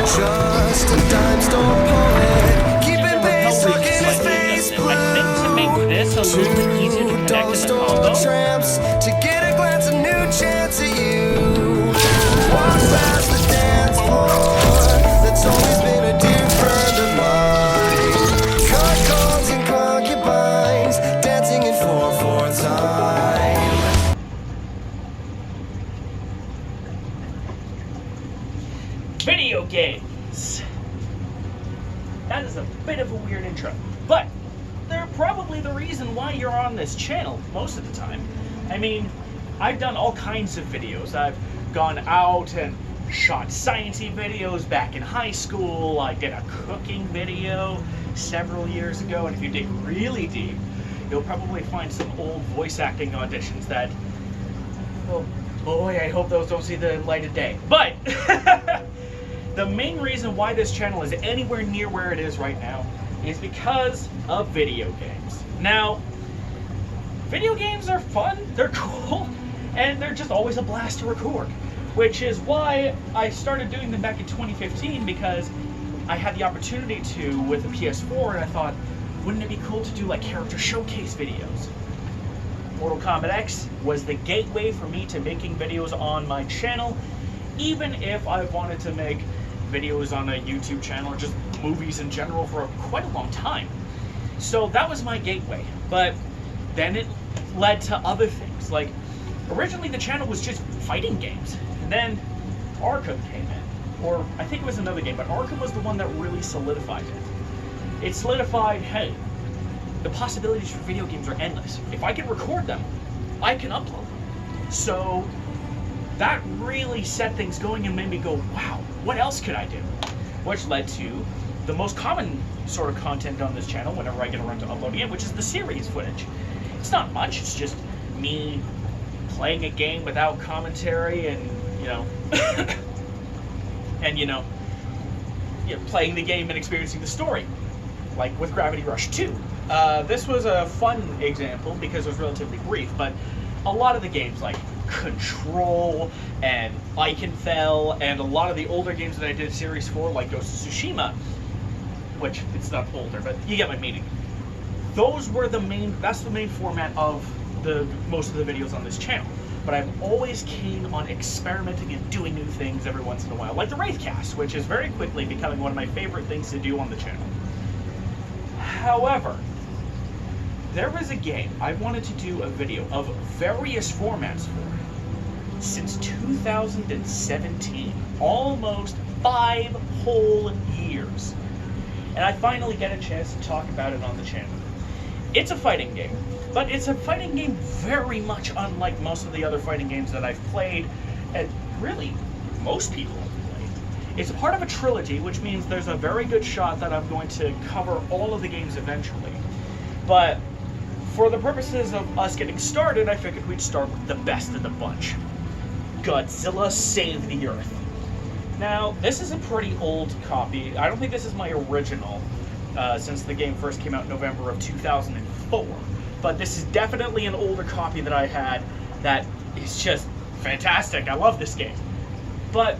just a dime store poet, keeping pace, talking his face blue. I think to make this a little bit easier to connect in the combo, tramps to get a glance, a new chance at you. Walk past the dance floor that's always been a dear friend of mine. Cuckolds and concubines dancing in 4/4 time. video games. That is a bit of a weird intro, but they're probably the reason why you're on this channel most of the time. I mean, I've done all kinds of videos. I've gone out and shot sciencey videos back in high school. I did a cooking video several years ago, and if you dig really deep, you'll probably find some old voice acting auditions that, well, boy, I hope those don't see the light of day. But the main reason why this channel is anywhere near where it is right now is because of video games. Now, video games are fun, they're cool, and they're just always a blast to record, which is why I started doing them back in 2015, because I had the opportunity to with the PS4, and I thought, wouldn't it be cool to do like character showcase videos? Mortal Kombat X was the gateway for me to making videos on my channel, even if I wanted to make videos on a YouTube channel or just movies in general for quite a long time. So that was my gateway, but then it led to other things. Like, originally the channel was just fighting games, and then Arkham came in, or I think it was another game, but Arkham was the one that really solidified it. It solidified, hey, the possibilities for video games are endless. If I can record them, I can upload them. So that really set things going and made me go, wow, what else could I do? Which led to the most common sort of content on this channel whenever I get around to uploading it, which is the series footage. It's not much, it's just me playing a game without commentary and, playing the game and experiencing the story, like with Gravity Rush 2. This was a fun example because it was relatively brief, but a lot of the games like Control and Iconfell and a lot of the older games that I did series for, like Ghost of Tsushima, which it's not older, but you get my meaning. Those were that's the main format of most of the videos on this channel. But I'm always keen on experimenting and doing new things every once in a while, like the Wraithcast, which is very quickly becoming one of my favorite things to do on the channel. However, there was a game I wanted to do a video of various formats for since 2017, almost 5 whole years. And I finally get a chance to talk about it on the channel. It's a fighting game, but it's a fighting game very much unlike most of the other fighting games that I've played, and really, most people have played. It's part of a trilogy, which means there's a very good shot that I'm going to cover all of the games eventually. But for the purposes of us getting started, I figured we'd start with the best of the bunch. Godzilla Save the Earth. Now, this is a pretty old copy. I don't think this is my original, since the game first came out in November of 2004. But this is definitely an older copy that I had that is just fantastic. I love this game. But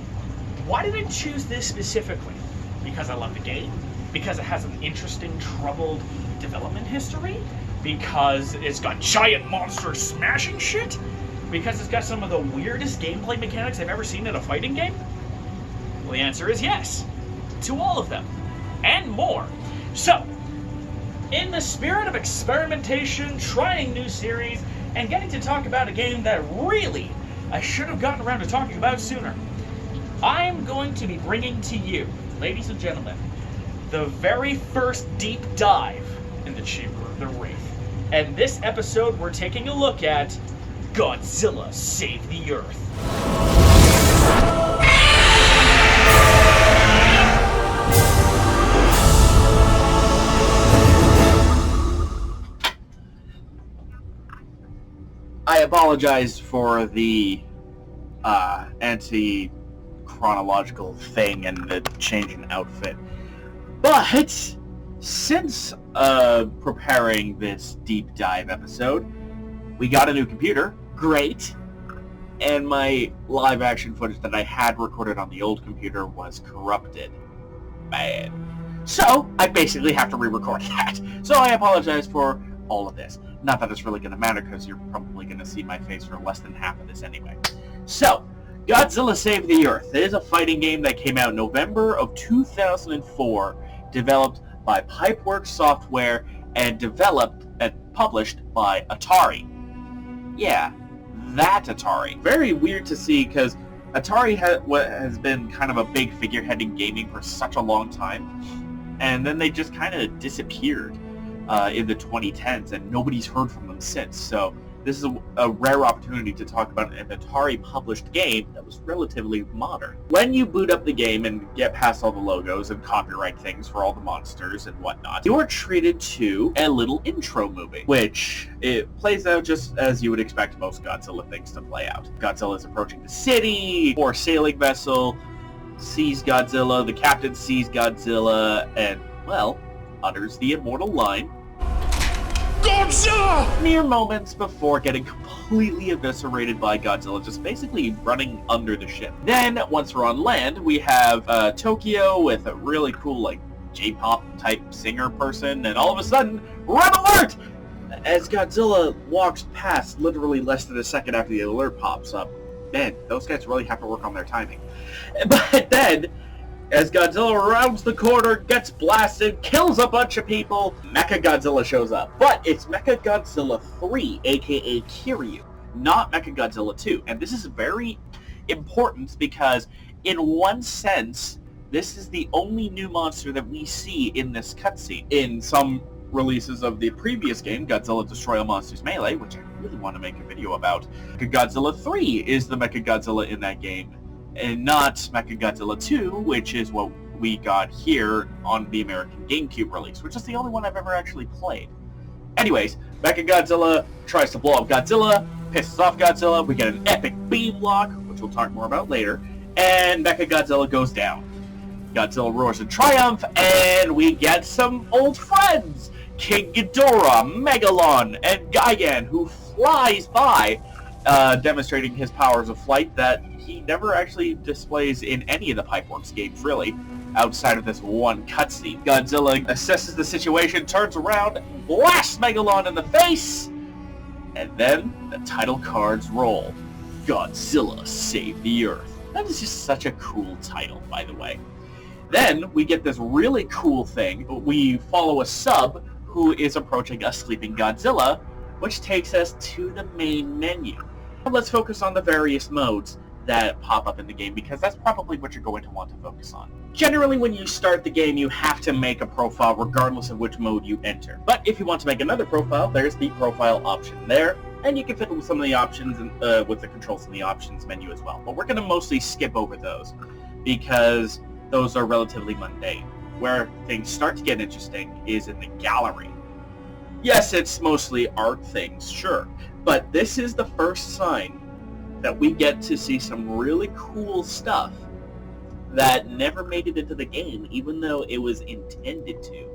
why did I choose this specifically? Because I love the game? Because it has an interesting, troubled development history? Because it's got giant monsters smashing shit? Because it's got some of the weirdest gameplay mechanics I've ever seen in a fighting game? Well, the answer is yes, to all of them, and more. So, in the spirit of experimentation, trying new series, and getting to talk about a game that really I should have gotten around to talking about sooner, I'm going to be bringing to you, ladies and gentlemen, the very first deep dive in the Chamber of the Wraith. And this episode, we're taking a look at Godzilla Save the Earth. I apologize for the anti-chronological thing and the change in outfit. But since preparing this deep dive episode, we got a new computer. Great. and my live action footage that I had recorded on the old computer was corrupted. Bad. So, I basically have to re-record that. So I apologize for all of this. Not that it's really going to matter, because you're probably going to see my face for less than half of this anyway. So, Godzilla Save the Earth is a fighting game that came out in November of 2004, developed by Pipeworks Software, and developed and published by Atari. Yeah, that Atari. Very weird to see, because Atari has been kind of a big figurehead in gaming for such a long time, and then they just kind of disappeared in the 2010s, and nobody's heard from them since. So this is a rare opportunity to talk about an Atari-published game that was relatively modern. When you boot up the game and get past all the logos and copyright things for all the monsters and whatnot, you are treated to a little intro movie, which it plays out just as you would expect most Godzilla things to play out. Godzilla is approaching the city, or sailing vessel, sees Godzilla, the captain sees Godzilla, and, well, utters the immortal line, Godzilla! Mere moments before getting completely eviscerated by Godzilla, just basically running under the ship. Then, once we're on land, we have Tokyo with a really cool, like, J-pop type singer person, and all of a sudden, red alert! As Godzilla walks past literally less than a second after the alert pops up. Man, those guys really have to work on their timing. But then, as Godzilla rounds the corner, gets blasted, kills a bunch of people, Mechagodzilla shows up. But it's Mechagodzilla 3, aka Kiryu, not Mechagodzilla 2. And this is very important because, in one sense, this is the only new monster that we see in this cutscene. In some releases of the previous game, Godzilla Destroy All Monsters Melee, which I really want to make a video about, Mechagodzilla 3 is the Mechagodzilla in that game, and not Mechagodzilla 2, which is what we got here on the American GameCube release, which is the only one I've ever actually played. Anyways, Mechagodzilla tries to blow up Godzilla, pisses off Godzilla, we get an epic beam lock, which we'll talk more about later, and Mechagodzilla goes down. Godzilla roars in triumph, and we get some old friends! King Ghidorah, Megalon, and Gigan, who flies by, demonstrating his powers of flight that he never actually displays in any of the Pipeworks games, really, outside of this one cutscene. Godzilla assesses the situation, turns around, blasts Megalon in the face, and then the title cards roll. Godzilla Save the Earth. That is just such a cool title, by the way. Then we get this really cool thing. We follow a sub who is approaching a sleeping Godzilla, which takes us to the main menu. Let's focus on the various modes that pop up in the game, because that's probably what you're going to want to focus on. Generally, when you start the game, you have to make a profile regardless of which mode you enter. But if you want to make another profile, there's the profile option there, and you can fiddle with some of the options with the controls in the options menu as well. But we're going to mostly skip over those, because those are relatively mundane. Where things start to get interesting is in the gallery. Yes, it's mostly art things, sure, but this is the first sign that we get to see some really cool stuff that never made it into the game, even though it was intended to.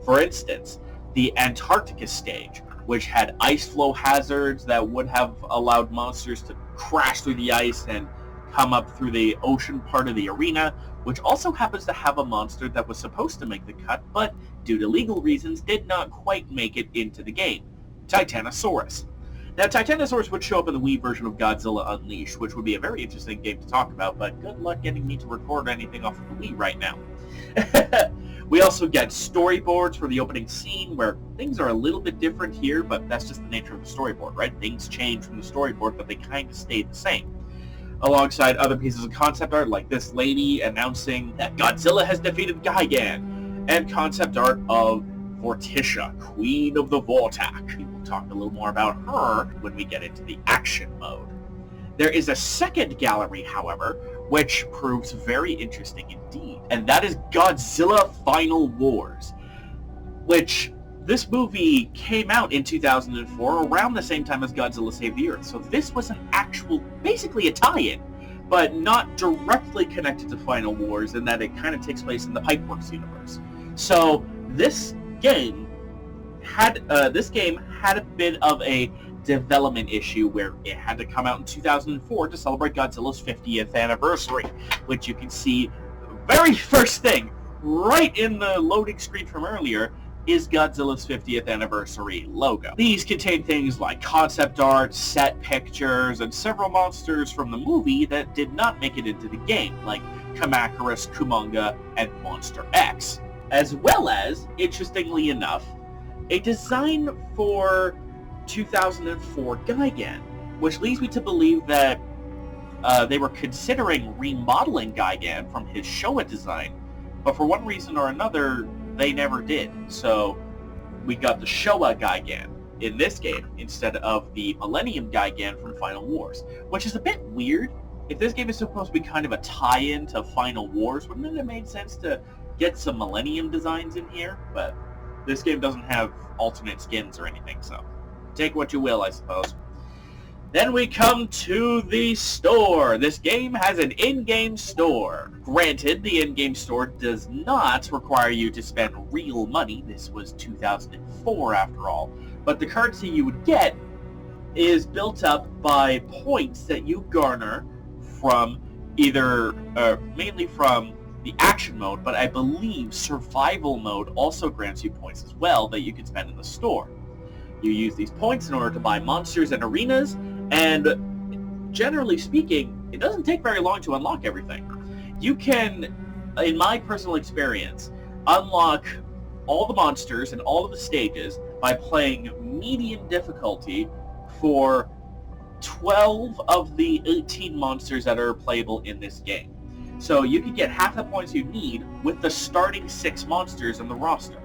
For instance, the Antarctica stage, which had ice flow hazards that would have allowed monsters to crash through the ice and come up through the ocean part of the arena, which also happens to have a monster that was supposed to make the cut, but due to legal reasons did not quite make it into the game. Titanosaurus. Now, Titanosaurus would show up in the Wii version of Godzilla Unleashed, which would be a very interesting game to talk about, but good luck getting me to record anything off of the Wii right now. We also get storyboards for the opening scene, where things are a little bit different here, but that's just the nature of the storyboard, right? Things change from the storyboard, but they kind of stay the same. Alongside other pieces of concept art, like this lady announcing that Godzilla has defeated Gigan, and concept art of Vorticia, Queen of the Vortak. We will talk a little more about her when we get into the action mode. There is a second gallery, however, which proves very interesting indeed, and that is Godzilla Final Wars, which this movie came out in 2004, around the same time as Godzilla Save the Earth, so this was an actual, basically a tie-in, but not directly connected to Final Wars, in that it kind of takes place in the Pipeworks universe. So this game had a bit of a development issue where it had to come out in 2004 to celebrate Godzilla's 50th anniversary, which you can see the very first thing right in the loading screen from earlier is Godzilla's 50th anniversary logo. These contain things like concept art, set pictures, and several monsters from the movie that did not make it into the game, like Kamacuras, Kumonga, and Monster X. As well as, interestingly enough, a design for 2004 Gigan, which leads me to believe that they were considering remodeling Gigan from his Showa design, but for one reason or another, they never did. So we got the Showa Gigan in this game instead of the Millennium Gigan from Final Wars, which is a bit weird. If this game is supposed to be kind of a tie-in to Final Wars, wouldn't it have made sense to get some Millennium designs in here? But this game doesn't have alternate skins or anything, so take what you will, I suppose. Then we come to the store. This game has an in-game store. Granted, the in-game store does not require you to spend real money. This was 2004 after all. But the currency you would get is built up by points that you garner from either, mainly from the action mode, but I believe survival mode also grants you points as well that you can spend in the store. You use these points in order to buy monsters and arenas, and generally speaking, it doesn't take very long to unlock everything. You can, in my personal experience, unlock all the monsters and all of the stages by playing medium difficulty for 12 of the 18 monsters that are playable in this game. So you can get half the points you need with the starting 6 monsters in the roster.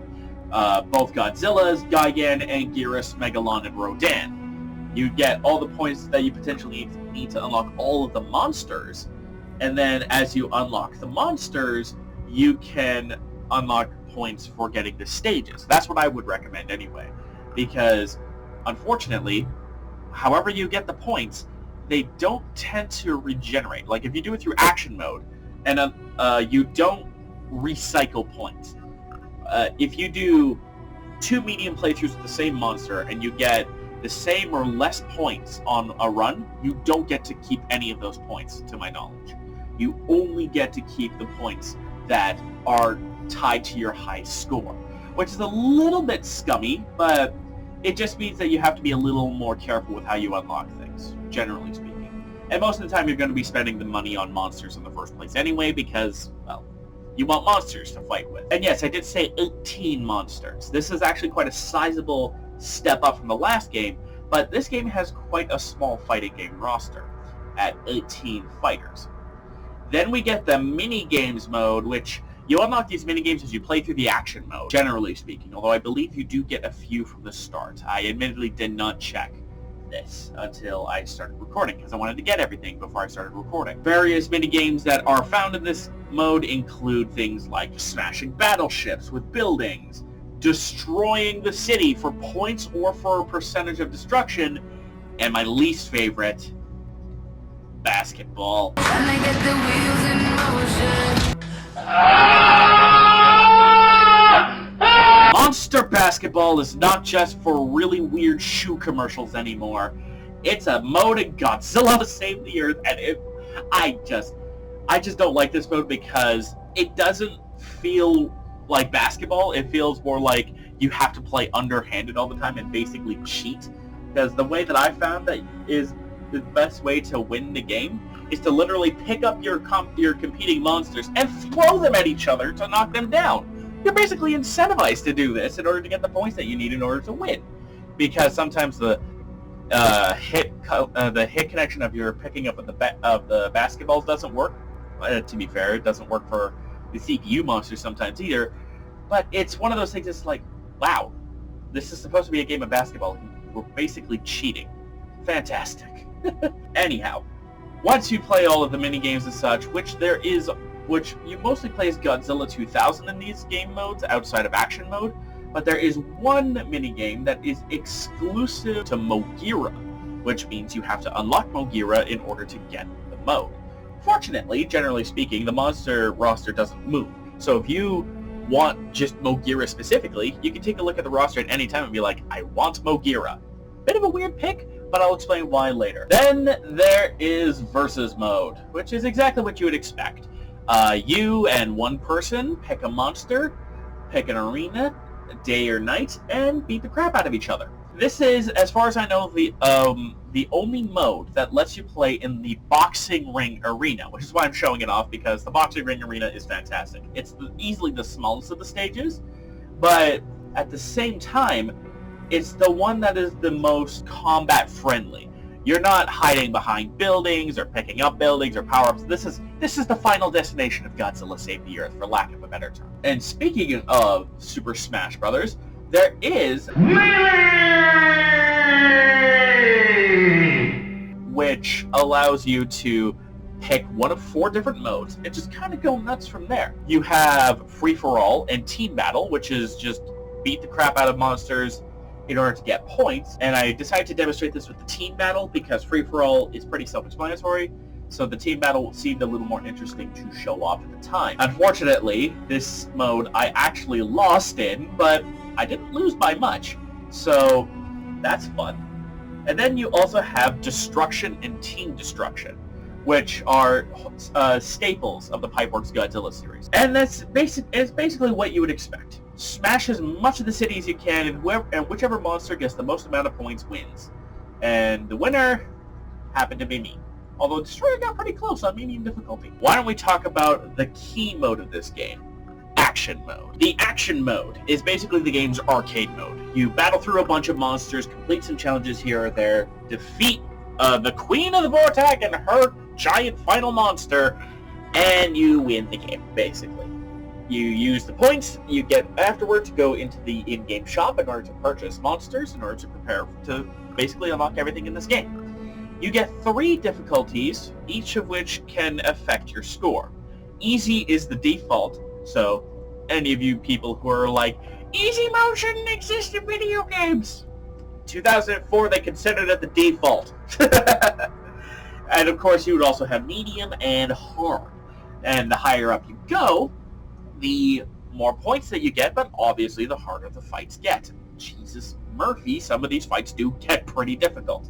Both Godzillas, Gigan, Anguirus, Megalon, and Rodan. You get all the points that you potentially need to unlock all of the monsters, and then as you unlock the monsters, you can unlock points for getting the stages. That's what I would recommend anyway, because unfortunately, however you get the points, they don't tend to regenerate. Like if you do it through action mode, and you don't recycle points. If you do 2 medium playthroughs with the same monster and you get the same or less points on a run, you don't get to keep any of those points, to my knowledge. You only get to keep the points that are tied to your high score, which is a little bit scummy, but it just means that you have to be a little more careful with how you unlock things, generally speaking. And most of the time you're going to be spending the money on monsters in the first place anyway, because, well, you want monsters to fight with. And yes, I did say 18 monsters. This is actually quite a sizable step up from the last game, but this game has quite a small fighting game roster at 18 fighters. Then we get the mini-games mode, which you unlock these mini-games as you play through the action mode, generally speaking, although I believe you do get a few from the start. I admittedly did not check this until I started recording, because I wanted to get everything before I started recording. Various mini-games that are found in this mode include things like smashing battleships with buildings, destroying the city for points or for a percentage of destruction, and my least favorite, basketball. Monster Basketball is not just for really weird shoe commercials anymore. It's a mode in Godzilla Save the Earth, and I just don't like this mode because it doesn't feel like basketball. It feels more like you have to play underhanded all the time and basically cheat. Because the way that I found that is the best way to win the game is to literally pick up your competing monsters and throw them at each other to knock them down. You're basically incentivized to do this in order to get the points that you need in order to win. Because sometimes the hit connection of your picking up of the basketballs doesn't work. To be fair, it doesn't work for the CPU monsters sometimes either. But it's one of those things that's like, wow, this is supposed to be a game of basketball. We're basically cheating. Fantastic. Anyhow, once you play all of the mini-games and such, which you mostly play as Godzilla 2000 in these game modes outside of action mode, but there is one mini-game that is exclusive to Mogira, which means you have to unlock Mogira in order to get the mode. Fortunately, generally speaking, the monster roster doesn't move, so if you want just Mogira specifically, you can take a look at the roster at any time and be like, I want Mogira. bit of a weird pick, but I'll explain why later. Then there is Versus Mode, which is exactly what you would expect. You and one person pick a monster, pick an arena, day or night, and beat the crap out of each other. This is, as far as I know, the only mode that lets you play in the boxing ring arena, which is why I'm showing it off, because the boxing ring arena is fantastic. It's easily the smallest of the stages, but at the same time, it's the one that is the most combat friendly. You're not hiding behind buildings or picking up buildings or power-ups. This is the final destination of Godzilla Save the Earth, for lack of a better term. And speaking of Super Smash Brothers, there is which allows you to pick one of 4 different modes and just kind of go nuts from there. You have free-for-all and team battle, which is just beat the crap out of monsters in order to get points. And I decided to demonstrate this with the team battle because free-for-all is pretty self-explanatory, so the team battle seemed a little more interesting to show off at the time. Unfortunately, this mode I actually lost in, but I didn't lose by much, so that's fun. And then you also have Destruction and Team Destruction, which are staples of the Pipeworks Godzilla series. And it's basically what you would expect. Smash as much of the city as you can, and whichever monster gets the most amount of points wins. And the winner happened to be me. Although Destroyer got pretty close on medium difficulty. Why don't we talk about the key mode of this game? Action mode. The action mode is basically the game's arcade mode. You battle through a bunch of monsters, complete some challenges here or there, defeat the Queen of the Vortex and her giant final monster, and you win the game, basically. You use the points you get afterward to go into the in-game shop in order to purchase monsters, in order to prepare to basically unlock everything in this game. You get 3 difficulties, each of which can affect your score. Easy is the default, so any of you people who are like, easy mode shouldn't exist in video games. 2004, they considered it the default. And of course, you would also have medium and hard. And the higher up you go, the more points that you get, but obviously the harder the fights get. Jesus Murphy, some of these fights do get pretty difficult.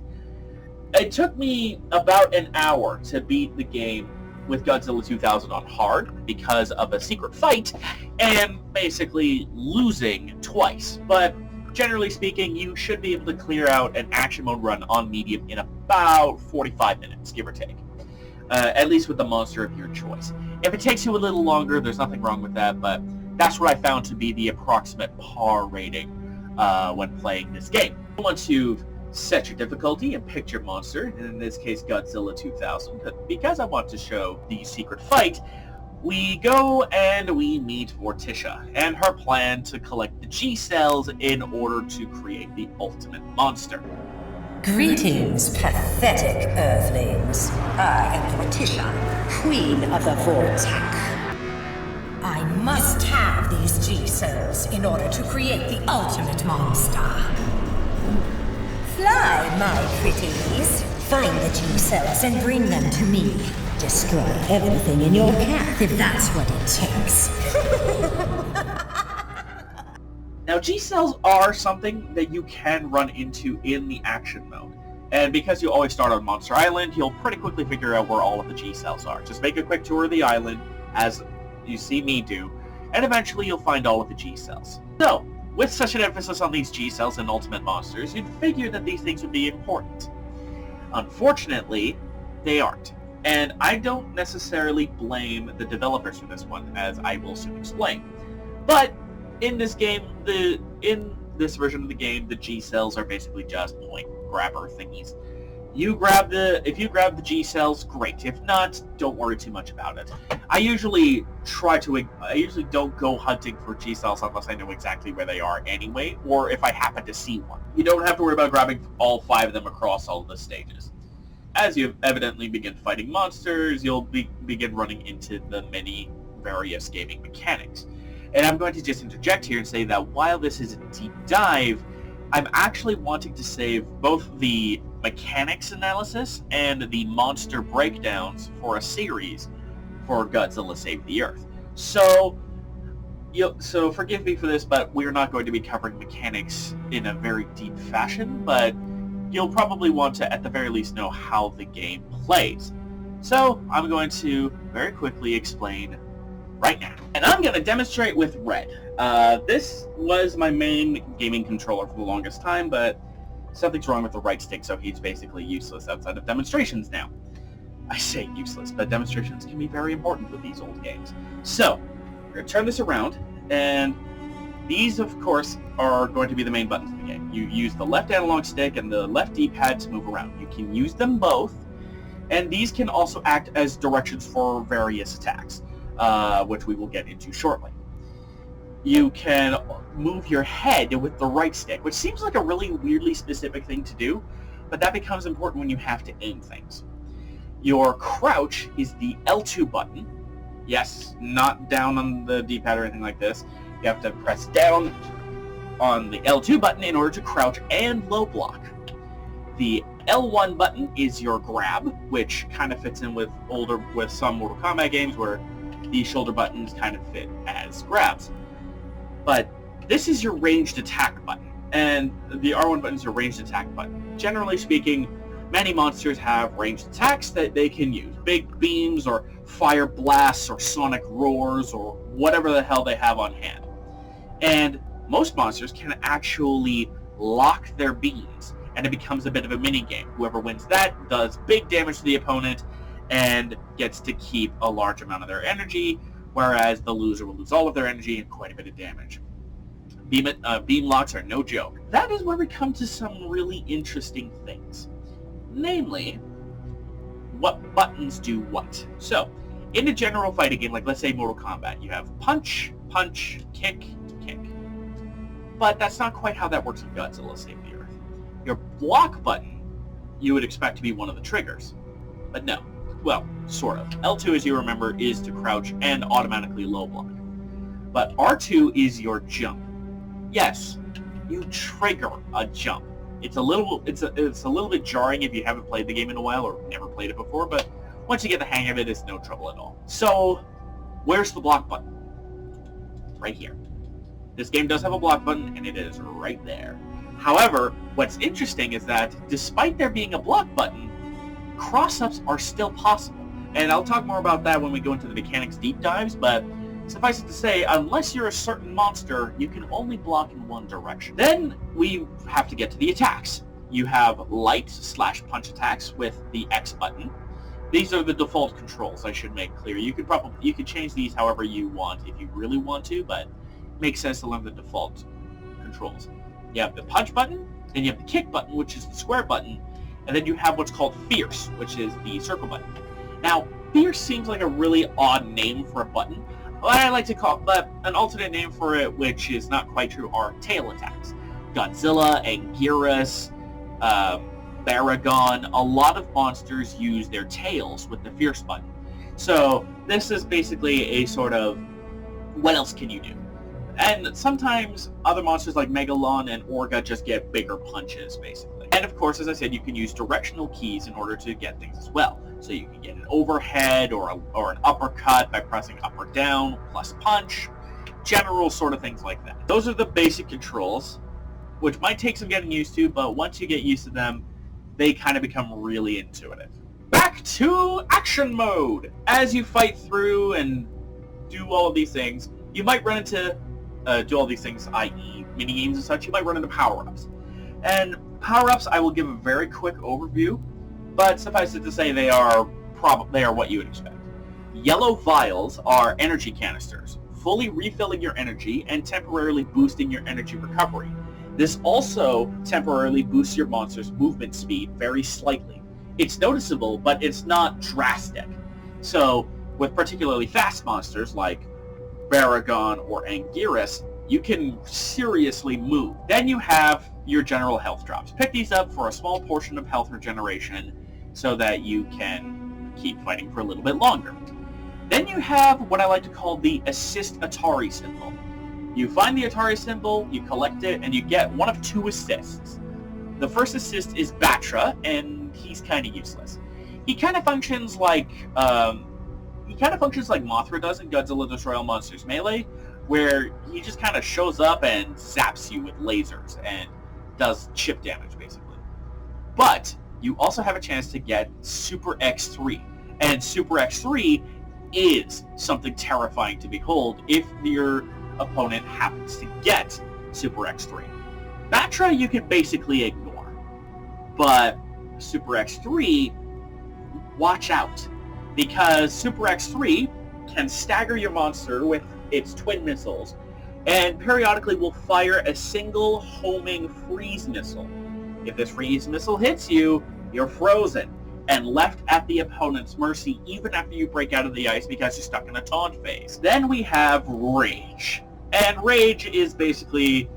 It took me about an hour to beat the game with Godzilla 2000 on hard because of a secret fight and basically losing twice. But generally speaking, you should be able to clear out an action mode run on medium in about 45 minutes, give or take. At least with the monster of your choice. If it takes you a little longer, there's nothing wrong with that, but that's what I found to be the approximate par rating when playing this game. Once you've set your difficulty and picked your monster, and in this case Godzilla 2000, but because I want to show the secret fight, we go and we meet Morticia and her plan to collect the G-cells in order to create the ultimate monster. Greetings, pathetic Earthlings. I am Morticia, Queen of the Vortex. I must have these G-cells in order to create the ultimate monster. Fly, my pretties. Find the G-cells and bring them to me. Destroy everything in your path if that's what it takes. Now, G-cells are something that you can run into in the action mode. And because you always start on Monster Island, you'll pretty quickly figure out where all of the G-cells are. Just make a quick tour of the island, as you see me do, and eventually you'll find all of the G-cells. So, with such an emphasis on these G-cells and ultimate monsters, you'd figure that these things would be important. Unfortunately, they aren't. And I don't necessarily blame the developers for this one, as I will soon explain. But in this game, in this version of the game, the G-cells are basically just point grabber thingies. If you grab the G-cells, great. If not, don't worry too much about it. I usually don't go hunting for G-cells unless I know exactly where they are anyway, or if I happen to see one. You don't have to worry about grabbing all 5 of them across all of the stages. As you evidently begin fighting monsters, you'll begin running into the many various gaming mechanics. And I'm going to just interject here and say that while this is a deep dive, I'm actually wanting to save both the mechanics analysis and the monster breakdowns for a series for Godzilla Save the Earth. So forgive me for this, but we're not going to be covering mechanics in a very deep fashion, but you'll probably want to, at the very least, know how the game plays. So I'm going to very quickly explain right now. And I'm going to demonstrate with red. This was my main gaming controller for the longest time, but something's wrong with the right stick, so he's basically useless outside of demonstrations now. I say useless, but demonstrations can be very important with these old games. So, we're going to turn this around, and these, of course, are going to be the main buttons of the game. You use the left analog stick and the left D-pad to move around. You can use them both, and these can also act as directions for various attacks, which we will get into shortly. You can move your head with the right stick, which seems like a really weirdly specific thing to do, but that becomes important when you have to aim things. Your crouch is the L2 button. Yes, not down on the D-pad or anything like this. You have to press down on the L2 button in order to crouch and low block. The L1 button is your grab, which kind of fits in with some Mortal Kombat games where the shoulder buttons kind of fit as grabs. But this is your ranged attack button, and the R1 button is your ranged attack button. Generally speaking, many monsters have ranged attacks that they can use. Big beams, or fire blasts, or sonic roars, or whatever the hell they have on hand. And most monsters can actually lock their beams, and it becomes a bit of a mini-game. Whoever wins that does big damage to the opponent and gets to keep a large amount of their energy, whereas the loser will lose all of their energy and quite a bit of damage. Beam locks are no joke. That is where we come to some really interesting things. Namely, what buttons do what. So, in a general fighting game, like let's say Mortal Kombat, you have punch, punch, kick, kick. But that's not quite how that works in Godzilla Save the Earth. Your block button, you would expect to be one of the triggers. But no. Well, sort of. L2, as you remember, is to crouch and automatically low block. But R2 is your jump. Yes, you trigger a jump. It's a little bit jarring if you haven't played the game in a while or never played it before, but once you get the hang of it, it's no trouble at all. So, where's the block button? Right here. This game does have a block button, and it is right there. However, what's interesting is that despite there being a block button, cross-ups are still possible. And I'll talk more about that when we go into the mechanics deep dives, but suffice it to say, unless you're a certain monster, you can only block in one direction. Then we have to get to the attacks. You have light/punch attacks with the X button. These are the default controls, I should make clear. You could change these however you want if you really want to, but it makes sense to learn the default controls. You have the punch button, then you have the kick button, which is the square button, and then you have what's called fierce, which is the circle button. Now, fierce seems like a really odd name for a button. What I like to call an alternate name for it, which is not quite true, are tail attacks. Godzilla, Anguirus, Baragon, a lot of monsters use their tails with the fierce button. So this is basically a sort of, what else can you do? And sometimes other monsters like Megalon and Orga just get bigger punches, basically. And of course, as I said, you can use directional keys in order to get things as well. So you can get an overhead or an uppercut by pressing up or down, plus punch, general sort of things like that. Those are the basic controls, which might take some getting used to, but once you get used to them, they kind of become really intuitive. Back to action mode! As you fight through and do all of these things, you might run into do all these things, i.e. mini-games and such, you might run into power-ups. And power-ups, I will give a very quick overview, but suffice it to say they are what you would expect. Yellow vials are energy canisters, fully refilling your energy and temporarily boosting your energy recovery. This also temporarily boosts your monster's movement speed very slightly. It's noticeable, but it's not drastic. So, with particularly fast monsters like Baragon or Anguirus, you can seriously move. Then you have your general health drops. Pick these up for a small portion of health regeneration so that you can keep fighting for a little bit longer. Then you have what I like to call the Assist Atari symbol. You find the Atari symbol, you collect it, and you get one of two assists. The first assist is Batra, and he's kind of useless. He kind of functions like Mothra does in Godzilla Destroy All Monsters Melee, where he just kind of shows up and zaps you with lasers and does chip damage, basically. But you also have a chance to get Super X3. And Super X3 is something terrifying to behold if your opponent happens to get Super X3. Batra you can basically ignore. But Super X3, watch out. Because Super X3 can stagger your monster with its twin missiles, and periodically will fire a single homing freeze missile. If this freeze missile hits you, you're frozen and left at the opponent's mercy even after you break out of the ice because you're stuck in a taunt phase. Then we have Rage. And Rage is basically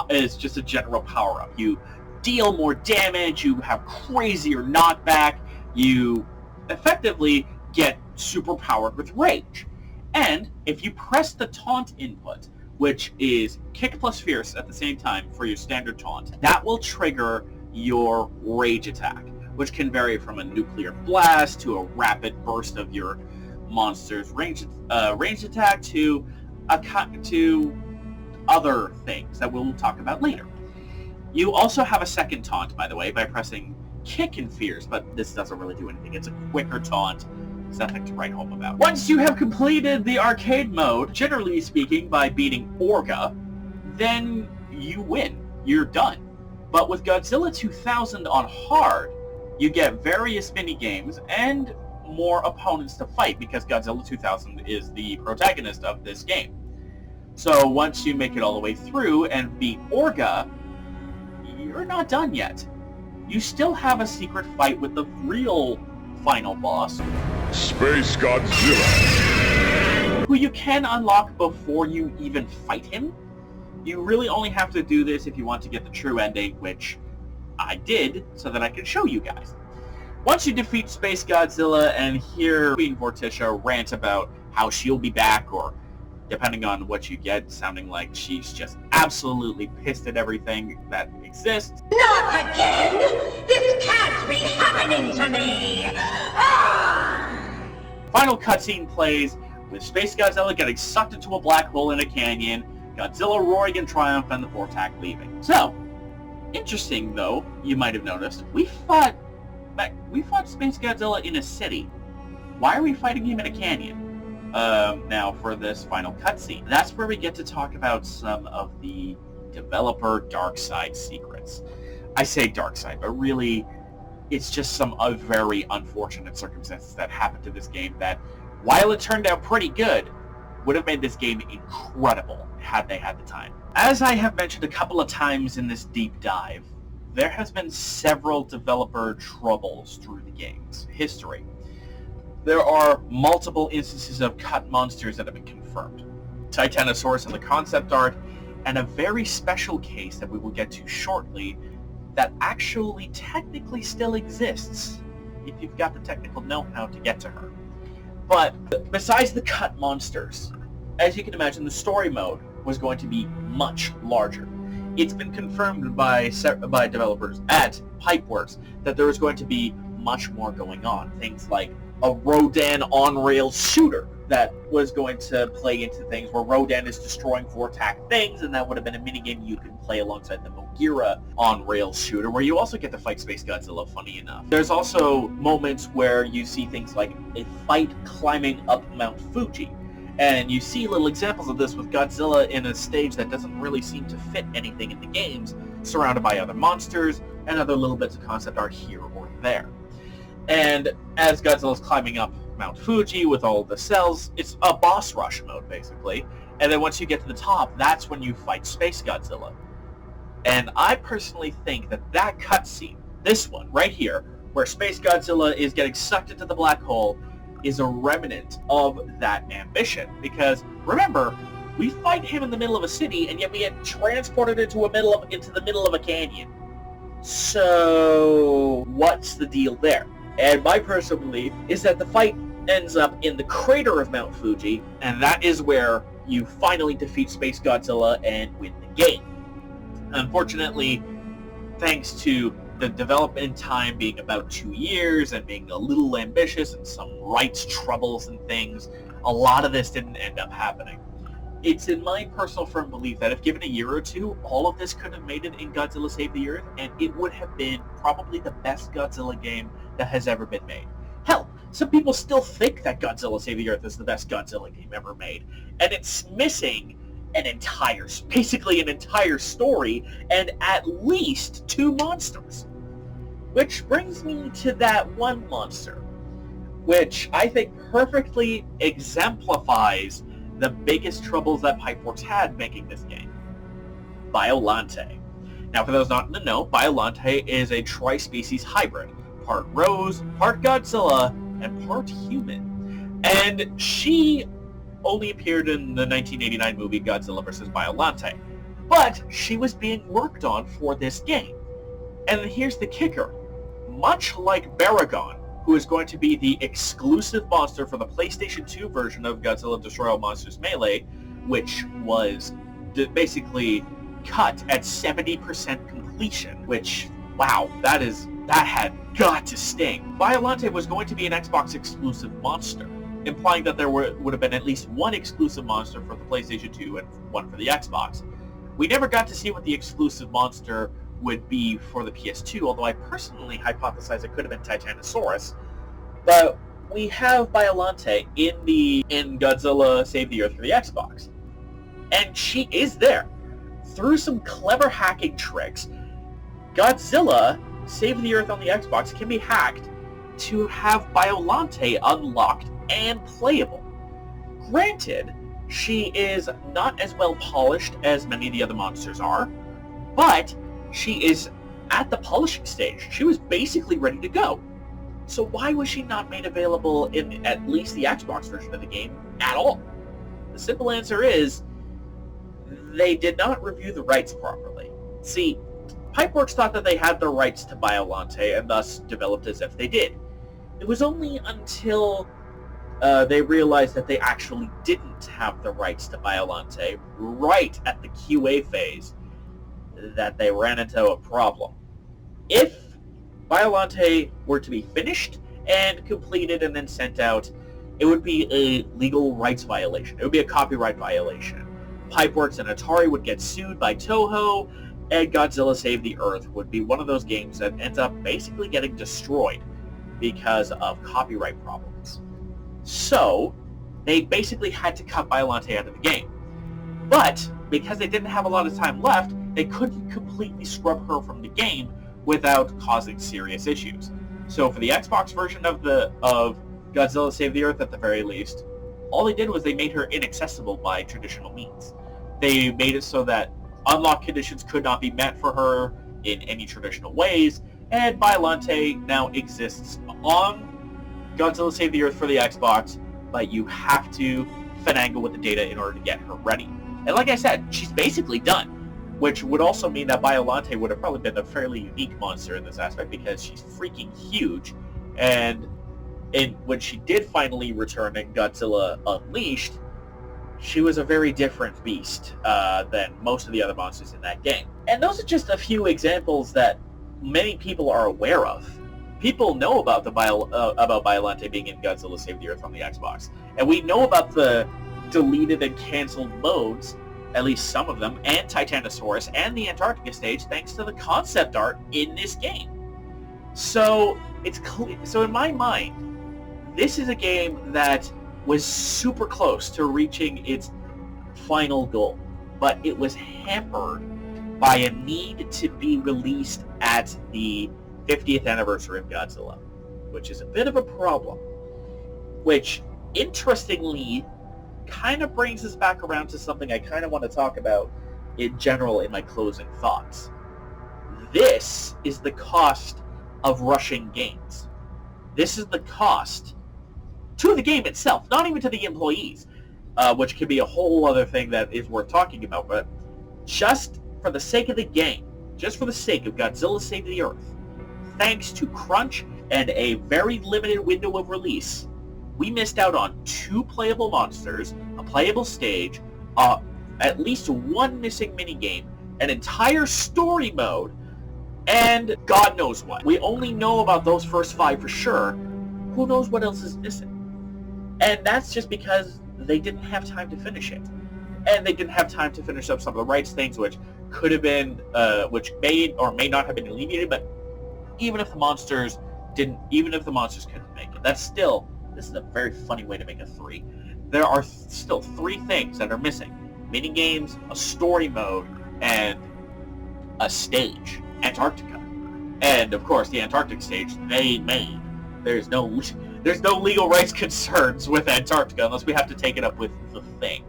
is just a general power-up. You deal more damage, you have crazier knockback, you effectively get super powered with Rage. And if you press the taunt input, which is kick plus fierce at the same time for your standard taunt, that will trigger your Rage attack, which can vary from a nuclear blast to a rapid burst of your monster's range attack to other things that we'll talk about later. You also have a second taunt, by the way, by pressing kick and fierce, but this doesn't really do anything. It's a quicker taunt. It's nothing to write home about. Once you have completed the arcade mode, generally speaking, by beating Orga, then you win. You're done. But with Godzilla 2000 on hard, you get various mini-games and more opponents to fight because Godzilla 2000 is the protagonist of this game. So once you make it all the way through and beat Orga, you're not done yet. You still have a secret fight with the real final boss, Space Godzilla, who you can unlock before you even fight him. You really only have to do this if you want to get the true ending, which I did so that I can show you guys. Once you defeat Space Godzilla and hear Queen Vorticia rant about how she'll be back, or depending on what you get, sounding like she's just absolutely pissed at everything that exists. Not again! This can't be happening to me! Final cutscene plays with Space Godzilla getting sucked into a black hole in a canyon, Godzilla roaring in triumph, and the Vortac leaving. So, interesting though, you might have noticed, we fought Space Godzilla in a city. Why are we fighting him in a canyon? Now for this final cutscene. That's where we get to talk about some of the developer dark side secrets. I say dark side, but really it's just some very unfortunate circumstances that happened to this game that, while it turned out pretty good, would have made this game incredible had they had the time. As I have mentioned a couple of times in this deep dive, there has been several developer troubles through the game's history. There are multiple instances of cut monsters that have been confirmed. Titanosaurus in the concept art, and a very special case that we will get to shortly that actually technically still exists, if you've got the technical know-how to get to her. But besides the cut monsters, as you can imagine, the story mode was going to be much larger. It's been confirmed by developers at Pipeworks that there is going to be much more going on. Things like a Rodan on-rail shooter that was going to play into things where Rodan is destroying Vortac things, and that would have been a minigame you could play alongside the Mogira on-rail shooter, where you also get to fight Space Godzilla, funny enough. There's also moments where you see things like a fight climbing up Mount Fuji, and you see little examples of this with Godzilla in a stage that doesn't really seem to fit anything in the games, surrounded by other monsters and other little bits of concept art here or there. And as Godzilla's climbing up Mount Fuji with all the cells, it's a boss rush mode, basically. And then once you get to the top, that's when you fight Space Godzilla. And I personally think that that cutscene, this one, right here, where Space Godzilla is getting sucked into the black hole, is a remnant of that ambition. Because, remember, we fight him in the middle of a city, and yet we get transported into the middle of a canyon. So, what's the deal there? And my personal belief is that the fight ends up in the crater of Mount Fuji, and that is where you finally defeat Space Godzilla and win the game. Unfortunately, thanks to the development time being about 2 years and being a little ambitious and some rights troubles and things, a lot of this didn't end up happening. it's in my personal firm belief that if given a year or two, all of this could have made it in Godzilla Save the Earth, and it would have been probably the best Godzilla game that has ever been made. Hell, some people still think that Godzilla Save the Earth is the best Godzilla game ever made, and it's missing basically an entire story, and at least 2 monsters. Which brings me to that one monster, which I think perfectly exemplifies the biggest troubles that Pipeworks had making this game. Biolante. Now, for those not in the know, Biolante is a tri-species hybrid. Part rose, part Godzilla, and part human. And she only appeared in the 1989 movie Godzilla vs. Biolante. But she was being worked on for this game. And here's the kicker. Much like Baragon, who is going to be the exclusive monster for the PlayStation 2 version of Godzilla Destroy All Monsters Melee, which was basically cut at 70% completion, which, wow, that had got to sting. Biolante was going to be an Xbox exclusive monster, implying that there would have been at least one exclusive monster for the PlayStation 2 and one for the Xbox. We never got to see what the exclusive monster would be for the PS2, although I personally hypothesize it could have been Titanosaurus. But we have Biolante in Godzilla Save the Earth for the Xbox. And she is there. Through some clever hacking tricks, Godzilla Save the Earth on the Xbox can be hacked to have Biolante unlocked and playable. Granted, she is not as well polished as many of the other monsters are, but she is at the polishing stage. She was basically ready to go. So why was she not made available in at least the Xbox version of the game at all? The simple answer is, they did not review the rights properly. See, Pipeworks thought that they had the rights to Biolante and thus developed as if they did. It was only until they realized that they actually didn't have the rights to Biolante right at the QA phase that they ran into a problem. If Biolante were to be finished and completed and then sent out, it would be a legal rights violation. It would be a copyright violation. Pipeworks and Atari would get sued by Toho, and Godzilla Save the Earth would be one of those games that ends up basically getting destroyed because of copyright problems. So, they basically had to cut Biolante out of the game. But, because they didn't have a lot of time left, they couldn't completely scrub her from the game without causing serious issues. So for the Xbox version of Godzilla Save the Earth at the very least, all they did was they made her inaccessible by traditional means. They made it so that unlock conditions could not be met for her in any traditional ways, and Biolante now exists on Godzilla Save the Earth for the Xbox, but you have to finagle with the data in order to get her ready. And like I said, she's basically done, which would also mean that Biolante would have probably been a fairly unique monster in this aspect because she's freaking huge, and when she did finally return in Godzilla Unleashed, she was a very different beast than most of the other monsters in that game. And those are just a few examples that many people are aware of. People know about about Biolante being in Godzilla Save the Earth on the Xbox, and we know about the deleted and canceled modes, at least some of them, and Titanosaurus and the Antarctica stage thanks to the concept art in this game. So it's clear. So in my mind, this is a game that was super close to reaching its final goal, but it was hampered by a need to be released at the 50th anniversary of Godzilla, which is a bit of a problem, which interestingly kind of brings us back around to something I kind of want to talk about in general in my closing thoughts. This is the cost of rushing games. This is the cost to the game itself, not even to the employees, which could be a whole other thing that is worth talking about, but just for the sake of the game, just for the sake of Godzilla Save the Earth, thanks to crunch and a very limited window of release, we missed out on 2 playable monsters, a playable stage, at least 1 missing minigame, an entire story mode, and God knows what. We only know about those first 5 for sure. Who knows what else is missing? And that's just because they didn't have time to finish it. and they didn't have time to finish up some of the rights things, which could have been, which may or may not have been alleviated. But even if the monsters couldn't make it, this is a very funny way to make a 3. There are still 3 things that are missing: mini games, a story mode, and a stage, Antarctica. And of course, the Antarctic stage they made. There's no legal rights concerns with Antarctica unless we have to take it up with the Thing.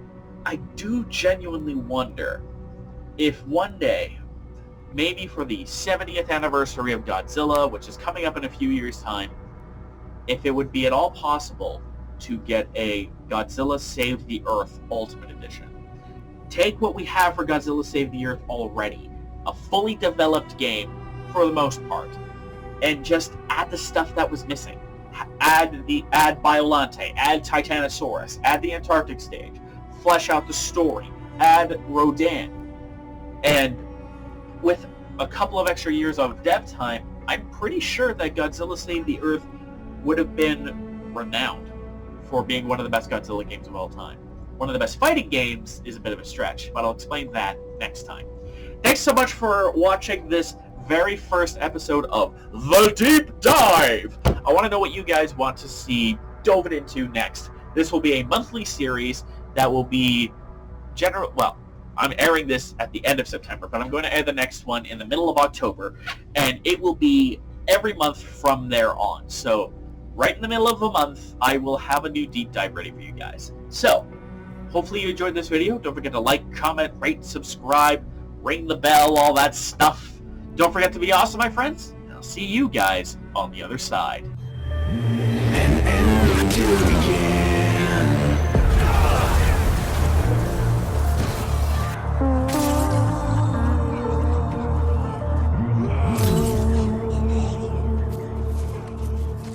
I do genuinely wonder if one day, maybe for the 70th anniversary of Godzilla, which is coming up in a few years' time, if it would be at all possible to get a Godzilla Save the Earth Ultimate Edition. Take what we have for Godzilla Save the Earth already, a fully developed game for the most part, and just add the stuff that was missing. Add Biolante, add Titanosaurus, add the Antarctic stage, flesh out the story, add Rodan, and with a couple of extra years of dev time, I'm pretty sure that Godzilla Save the Earth would have been renowned for being one of the best Godzilla games of all time. One of the best fighting games is a bit of a stretch, but I'll explain that next time. Thanks so much for watching this very first episode of The Deep Dive! I want to know what you guys want to see dove into next. This will be a monthly series that will be I'm airing this at the end of September, but I'm going to air the next one in the middle of October, and it will be every month from there on. So right in the middle of the month, I will have a new deep dive ready for you guys. So hopefully you enjoyed this video. Don't forget to like, comment, rate, subscribe, ring the bell, all that stuff. Don't forget to be awesome, my friends. I'll see you guys on the other side.